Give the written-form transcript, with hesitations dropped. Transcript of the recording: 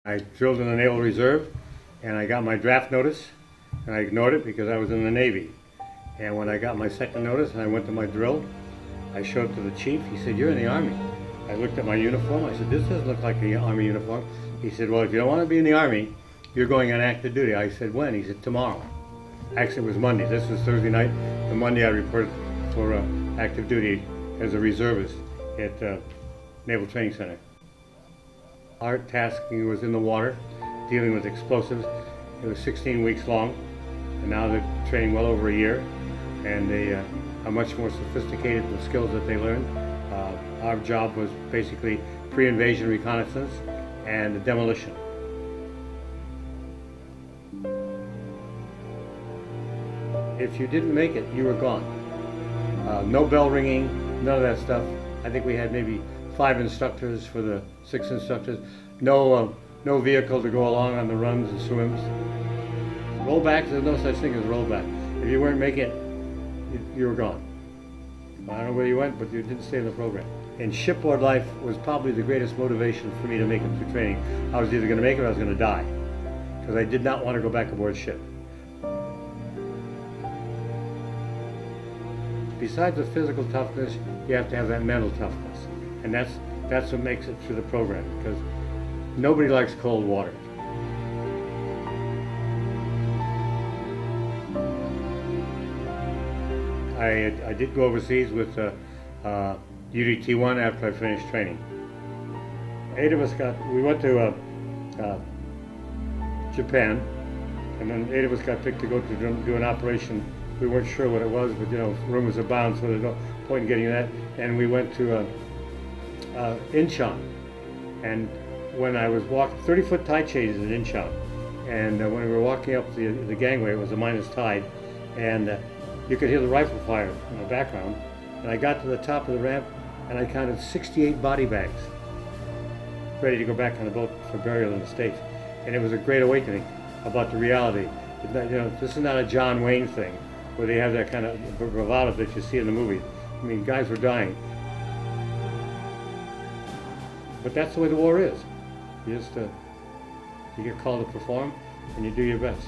I drilled in the Naval Reserve and I got my draft notice and I ignored it because I was in the Navy. And when I got my second notice and I went to my drill, I showed it to the chief. He said, "You're in the Army." I looked at my uniform. I said, "This doesn't look like an Army uniform." He said, "Well, if you don't want to be in the Army, you're going on active duty." I said, "When?" He said, "Tomorrow." Actually, it was Monday. This was Thursday night. The Monday I reported for active duty as a reservist at Naval Training Center. Our tasking was in the water, dealing with explosives. It was 16 weeks long, and now they're training well over a year, and they are much more sophisticated in the skills that they learned. Our job was basically pre-invasion reconnaissance and demolition. If you didn't make it, you were gone. No bell ringing, none of that stuff. I think we had maybe 5 instructors for the 6 instructors. No vehicle to go along on the runs and swims. Rollbacks, there's no such thing as rollback. If you weren't making it, you were gone. I don't know where you went, but you didn't stay in the program. And shipboard life was probably the greatest motivation for me to make it through training. I was either going to make it or I was going to die, because I did not want to go back aboard ship. Besides the physical toughness, you have to have that mental toughness. And that's what makes it through the program, because nobody likes cold water. I did go overseas with UDT-1 after I finished training. 8 of us we went to Japan, and then 8 of us got picked to go to do an operation. We weren't sure what it was, but you know, rumors abound, so there's no point in getting that. And we went to Incheon, and when I was walking, 30-foot tide changes in Incheon, and when we were walking up the gangway, it was a minus tide, and you could hear the rifle fire in the background. And I got to the top of the ramp, and I counted 68 body bags, ready to go back on the boat for burial in the States. And it was a great awakening about the reality. You know, this is not a John Wayne thing, where they have that kind of bravado that you see in the movies. I mean, guys were dying. But that's the way the war is. You just you get called to perform, and you do your best.